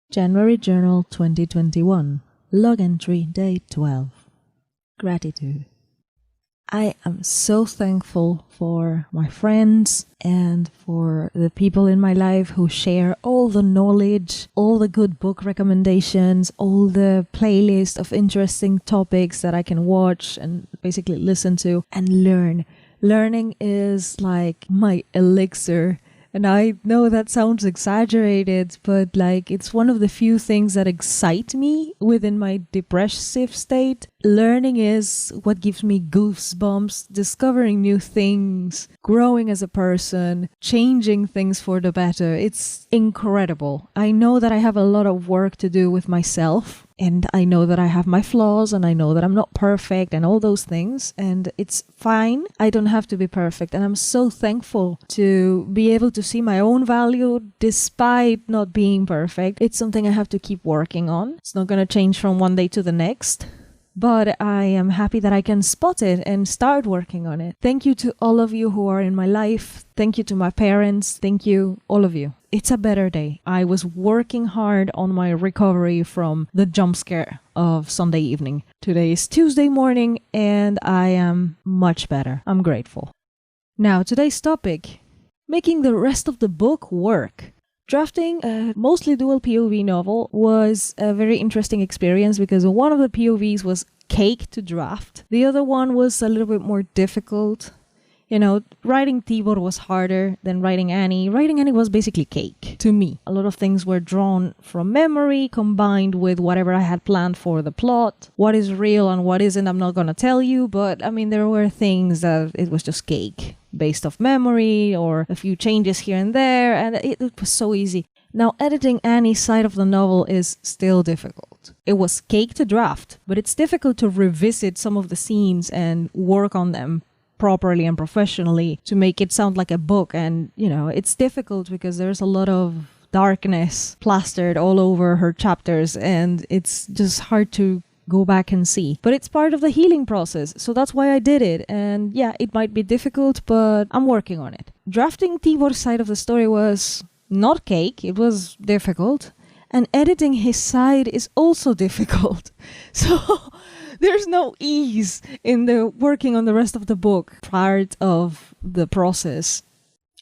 January Journal 2021. Log entry day 12. Gratitude. I am so thankful for my friends and for the people in my life who share all the knowledge, all the good book recommendations, all the playlist of interesting topics that I can watch and basically listen to and learn. Learning is like my elixir. And I know that sounds exaggerated, but it's one of the few things that excite me within my depressive state. Learning is what gives me goosebumps, discovering new things, growing as a person, changing things for the better. It's incredible. I know that I have a lot of work to do with myself. And I know that I have my flaws and I know that I'm not perfect and all those things. And it's fine. I don't have to be perfect. And I'm so thankful to be able to see my own value despite not being perfect. It's something I have to keep working on. It's not going to change from one day to the next. But I am happy that I can spot it and start working on it. Thank you to all of you who are in my life. Thank you to my parents. Thank you, all of you. It's a better day. I was working hard on my recovery from the jump scare of Sunday evening. Today is Tuesday morning and I am much better. I'm grateful. Now, today's topic, making the rest of the book work. Drafting a mostly dual POV novel was a very interesting experience because one of the POVs was cake to draft. The other one was a little bit more difficult. Writing Tibor was harder than writing Annie. Writing Annie was basically cake to me. A lot of things were drawn from memory combined with whatever I had planned for the plot. What is real and what isn't, I'm not going to tell you, but there were things that it was just cake based off memory or a few changes here and there, and it was so easy. Now, editing Annie's side of the novel is still difficult. It was cake to draft, but it's difficult to revisit some of the scenes and work on them properly and professionally to make it sound like a book. And, it's difficult because there's a lot of darkness plastered all over her chapters, and it's just hard to go back and see. But it's part of the healing process, so that's why I did it. And yeah, it might be difficult, but I'm working on it. Drafting Tibor's side of the story was not cake, it was difficult. And editing his side is also difficult. So there's no ease in the working on the rest of the book part of the process.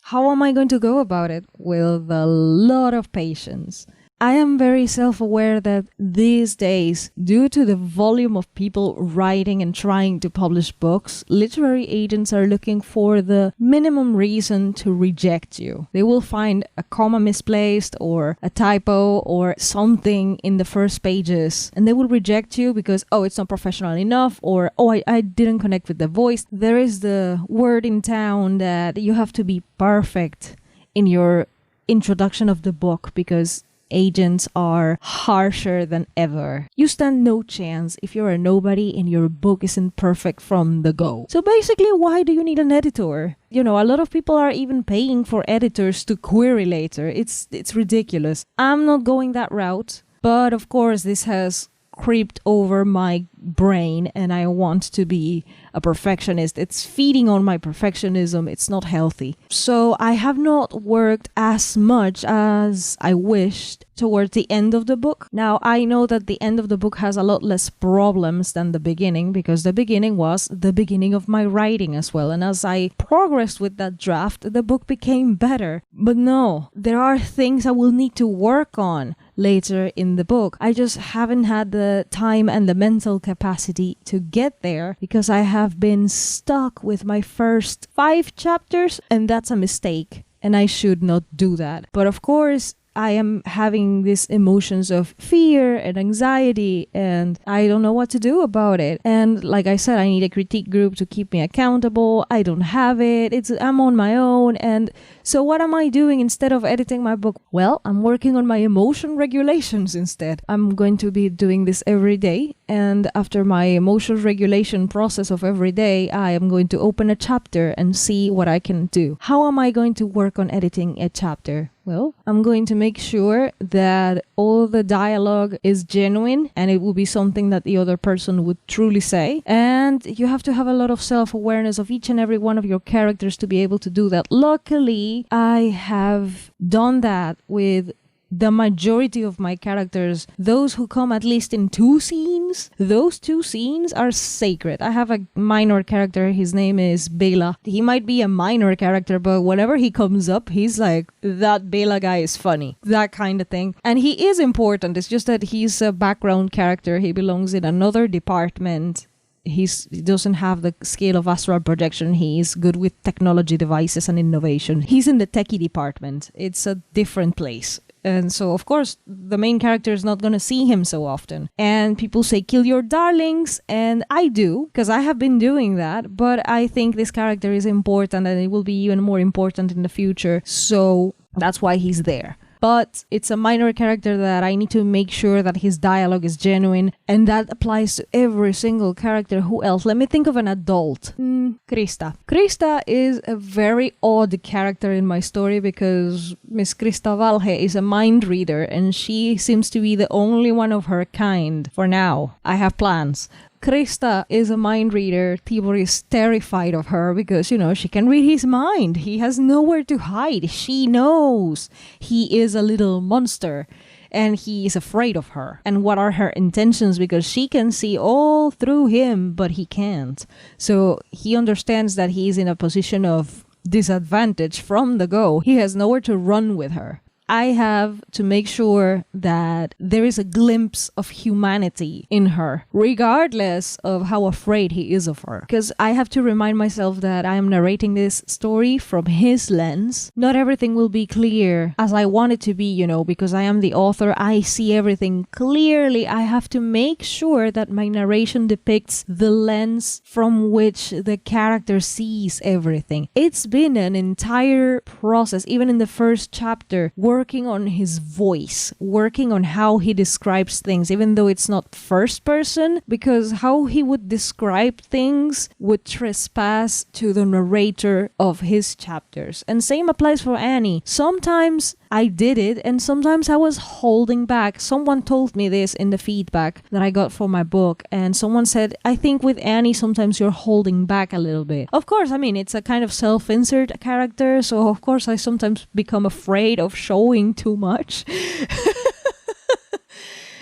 How am I going to go about it? With a lot of patience. I am very self-aware that these days, due to the volume of people writing and trying to publish books, literary agents are looking for the minimum reason to reject you. They will find a comma misplaced or a typo or something in the first pages, and they will reject you because, it's not professional enough, or, I didn't connect with the voice. There is the word in town that you have to be perfect in your introduction of the book because agents are harsher than ever. You stand no chance if you're a nobody and your book isn't perfect from the go. So basically, why do you need an editor? A lot of people are even paying for editors to query later. It's ridiculous. I'm not going that route, but of course this has creeped over my brain and I want to be a perfectionist. It's feeding on my perfectionism. It's not healthy. So I have not worked as much as I wished towards the end of the book. Now, I know that the end of the book has a lot less problems than the beginning because the beginning was the beginning of my writing as well. And as I progressed with that draft, the book became better. But no, there are things I will need to work on later in the book. I just haven't had the time and the mental capacity to get there because I have been stuck with my first 5 chapters, and that's a mistake and I should not do that. But of course, I am having these emotions of fear and anxiety and I don't know what to do about it. And like I said, I need a critique group to keep me accountable. I don't have it. I'm on my own. And so what am I doing instead of editing my book? Well, I'm working on my emotion regulations instead. I'm going to be doing this every day. And after my emotion regulation process of every day, I am going to open a chapter and see what I can do. How am I going to work on editing a chapter? Well, I'm going to make sure that all the dialogue is genuine and it will be something that the other person would truly say. And you have to have a lot of self-awareness of each and every one of your characters to be able to do that. Luckily, I have done that with the majority of my characters, those who come at least in 2 scenes, those 2 scenes are sacred. I have a minor character, his name is Bela. He might be a minor character, but whenever he comes up, he's like, that Bela guy is funny. That kind of thing. And he is important, it's just that he's a background character. He belongs in another department. He doesn't have the skill of astral projection. He is good with technology devices and innovation. He's in the techie department. It's a different place. And so, of course, the main character is not going to see him so often. And people say, kill your darlings. And I do, because I have been doing that. But I think this character is important and it will be even more important in the future. So that's why he's there. But it's a minor character that I need to make sure that his dialogue is genuine. And that applies to every single character. Who else? Let me think of an adult. Krista. Krista is a very odd character in my story because Miss Krista Valhe is a mind reader and she seems to be the only one of her kind for now. I have plans. Krista is a mind reader. Tibor is terrified of her because, she can read his mind. He has nowhere to hide. She knows he is a little monster and he is afraid of her. And what are her intentions? Because she can see all through him, but he can't. So he understands that he is in a position of disadvantage from the go. He has nowhere to run with her. I have to make sure that there is a glimpse of humanity in her, regardless of how afraid he is of her. Because I have to remind myself that I am narrating this story from his lens. Not everything will be clear as I want it to be, because I am the author. I see everything clearly. I have to make sure that my narration depicts the lens from which the character sees everything. It's been an entire process, even in the first chapter, working on his voice, working on how he describes things, even though it's not first person, because how he would describe things would trespass to the narrator of his chapters. And same applies for Annie. Sometimes I did it and sometimes I was holding back. Someone told me this in the feedback that I got for my book, and someone said, I think with Annie sometimes you're holding back a little bit. Of course, it's a kind of self-insert character, so of course I sometimes become afraid of showing too much.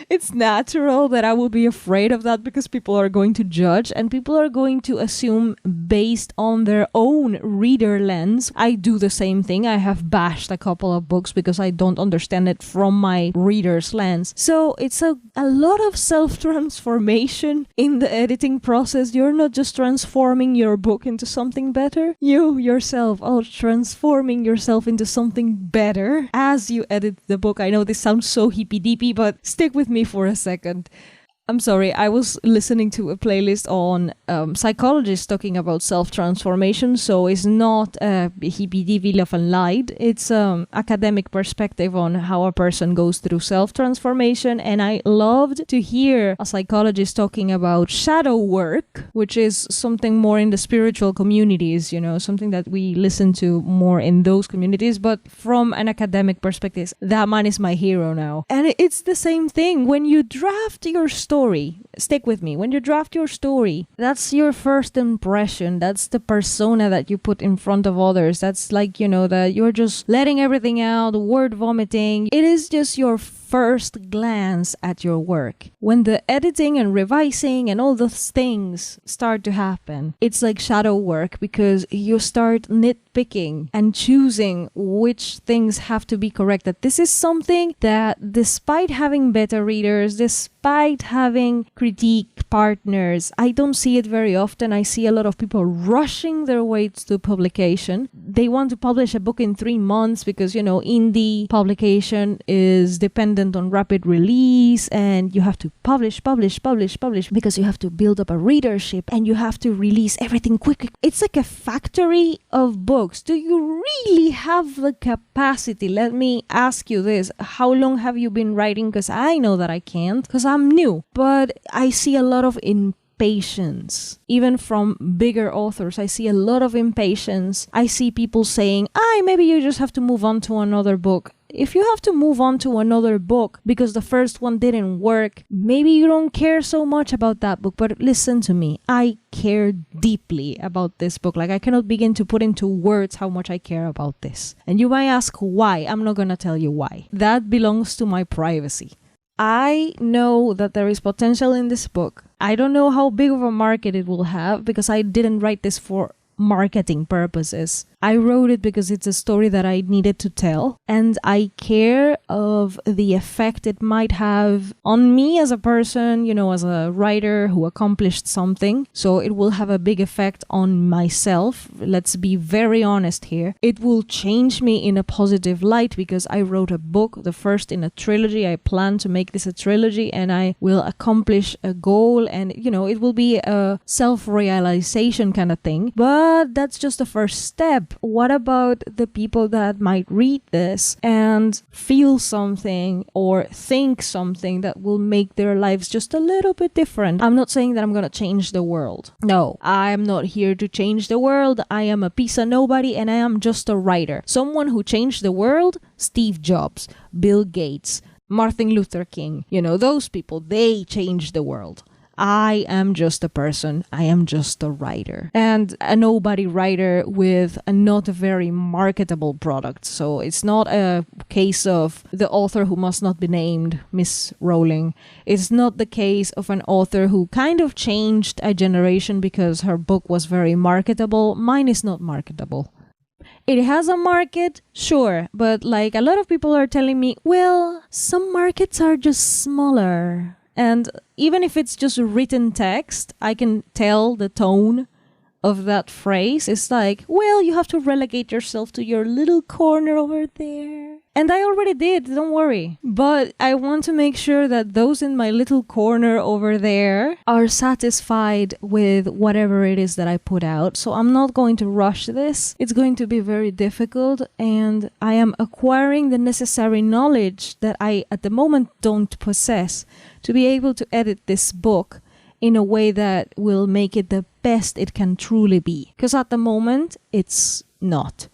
It's natural that I will be afraid of that because people are going to judge and people are going to assume based on their own reader lens. I do the same thing. I have bashed a couple of books because I don't understand it from my reader's lens. So it's a lot of self-transformation in the editing process. You're not just transforming your book into something better. You yourself are transforming yourself into something better as you edit the book. I know this sounds so hippy-dippy, but stick with me for a second. I'm sorry, I was listening to a playlist on psychologists talking about self-transformation, so it's not hippy-dippy love and light. It's academic perspective on how a person goes through self-transformation, and I loved to hear a psychologist talking about shadow work, which is something more in the spiritual communities, something that we listen to more in those communities, but from an academic perspective, that man is my hero now. And it's the same thing. When you draft your story, stick with me. When you draft your story, that's your first impression. That's the persona that you put in front of others. That's like, that you're just letting everything out, word vomiting. It is just your first glance at your work. When the editing and revising and all those things start to happen, it's like shadow work because you start nitpicking and choosing which things have to be corrected. This is something that despite having beta readers, despite having critique partners, I don't see it very often. I see a lot of people rushing their way to publication. They want to publish a book in 3 months because, indie publication is dependent on rapid release and you have to publish because you have to build up a readership and you have to release everything quickly. It's like a factory of books. Do you really have the capacity? Let me ask you this. How long have you been writing? Because I know that I can't because I'm new, but I see a lot of impatience impatience. Even from bigger authors, I see a lot of impatience. I see people saying, maybe you just have to move on to another book. If you have to move on to another book because the first one didn't work, maybe you don't care so much about that book. But listen to me, I care deeply about this book. Like, I cannot begin to put into words how much I care about this. And you might ask why. I'm not gonna tell you why. That belongs to my privacy. I know that there is potential in this book. I don't know how big of a market it will have because I didn't write this for marketing purposes. I wrote it because it's a story that I needed to tell, and I care of the effect it might have on me as a person, as a writer who accomplished something. So it will have a big effect on myself. Let's be very honest here. It will change me in a positive light because I wrote a book, the first in a trilogy. I plan to make this a trilogy, and I will accomplish a goal, and it will be a self-realization kind of thing. But that's just the first step. What about the people that might read this and feel something or think something that will make their lives just a little bit different? I'm not saying that I'm gonna change the world. No, I'm not here to change the world. I am a piece of nobody, and I am just a writer. Someone who changed the world, Steve Jobs, Bill Gates, Martin Luther King, those people, they changed the world. I am just a person. I am just a writer. And a nobody writer with a not very marketable product. So it's not a case of the author who must not be named, Miss Rowling. It's not the case of an author who kind of changed a generation because her book was very marketable. Mine is not marketable. It has a market, sure, but like a lot of people are telling me, well, some markets are just smaller. And even if it's just written text, I can tell the tone of that phrase. It's like, well, you have to relegate yourself to your little corner over there. And I already did, don't worry. But I want to make sure that those in my little corner over there are satisfied with whatever it is that I put out. So I'm not going to rush this. It's going to be very difficult, and I am acquiring the necessary knowledge that I at the moment don't possess to be able to edit this book in a way that will make it the best it can truly be. Because at the moment, it's not.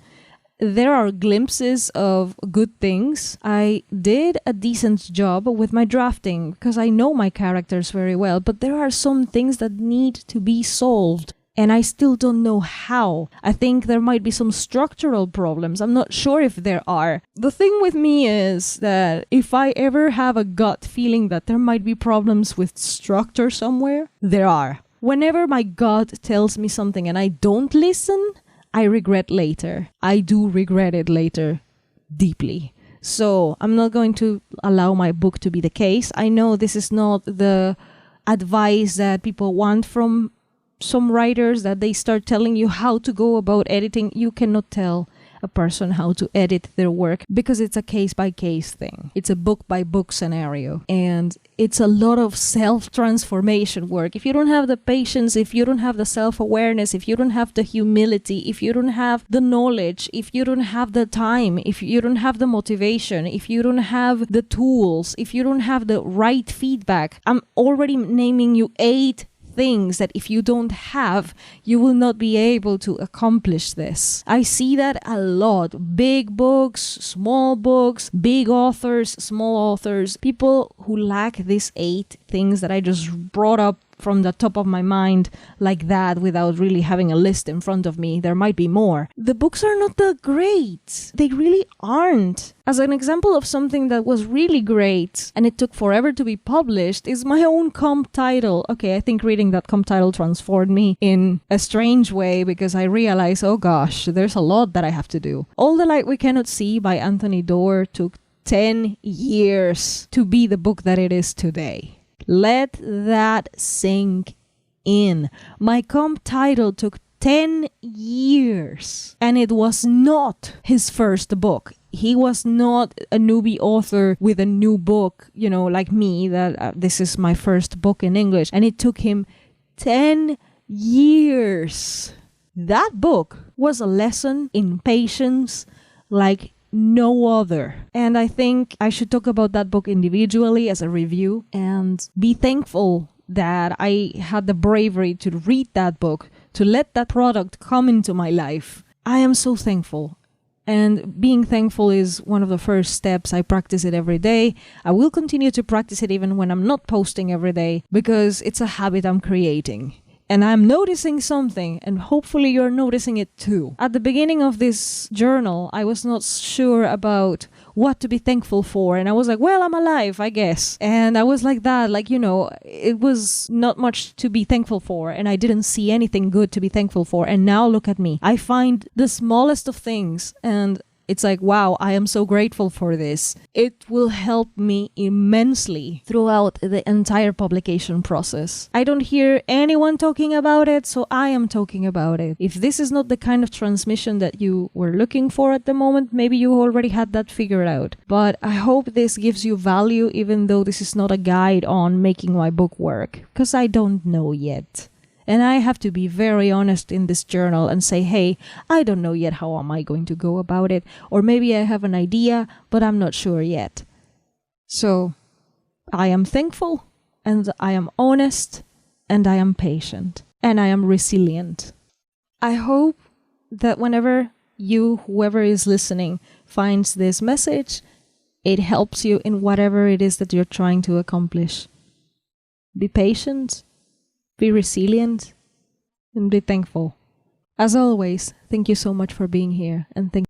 There are glimpses of good things. I did a decent job with my drafting because I know my characters very well, but there are some things that need to be solved. And I still don't know how. I think there might be some structural problems. I'm not sure if there are. The thing with me is that if I ever have a gut feeling that there might be problems with structure somewhere, there are. Whenever my gut tells me something and I don't listen, I regret later. I do regret it later deeply. So I'm not going to allow my book to be the case. I know this is not the advice that people want from some writers, that they start telling you how to go about editing. You cannot tell a person how to edit their work because it's a case-by-case thing. It's a book-by-book scenario. And it's a lot of self-transformation work. If you don't have the patience, if you don't have the self-awareness, if you don't have the humility, if you don't have the knowledge, if you don't have the time, if you don't have the motivation, if you don't have the tools, if you don't have the right feedback, I'm already naming you 8 things that if you don't have, you will not be able to accomplish this. I see that a lot. Big books, small books, big authors, small authors, people who lack these 8 things that I just brought up from the top of my mind like that without really having a list in front of me. There might be more. The books are not that great. They really aren't. As an example of something that was really great and it took forever to be published is my own comp title. Okay, I think reading that comp title transformed me in a strange way because I realized, oh gosh, there's a lot that I have to do. All the Light We Cannot See by Anthony Doerr took 10 years to be the book that it is today. Let that sink in. My comp title took 10 years and it was not his first book. He was not a newbie author with a new book, like me, that this is my first book in English, and it took him 10 years. That book was a lesson in patience like no other. And I think I should talk about that book individually as a review and be thankful that I had the bravery to read that book, to let that product come into my life. I am so thankful. And being thankful is one of the first steps. I practice it every day. I will continue to practice it even when I'm not posting every day, because it's a habit I'm creating. And I'm noticing something, and hopefully you're noticing it too. At the beginning of this journal, I was not sure about what to be thankful for. And I was like, well, I'm alive, I guess. And I was like that, it was not much to be thankful for. And I didn't see anything good to be thankful for. And now look at me. I find the smallest of things, and it's like, wow, I am so grateful for this. It will help me immensely throughout the entire publication process. I don't hear anyone talking about it, so I am talking about it. If this is not the kind of transmission that you were looking for at the moment, maybe you already had that figured out. But I hope this gives you value, even though this is not a guide on making my book work, because I don't know yet. And I have to be very honest in this journal and say, hey, I don't know yet how am I going to go about it. Or maybe I have an idea, but I'm not sure yet. So I am thankful, and I am honest, and I am patient, and I am resilient. I hope that whenever whoever is listening, finds this message, it helps you in whatever it is that you're trying to accomplish. Be patient. Be resilient, and be thankful. As always, thank you so much for being here, and thank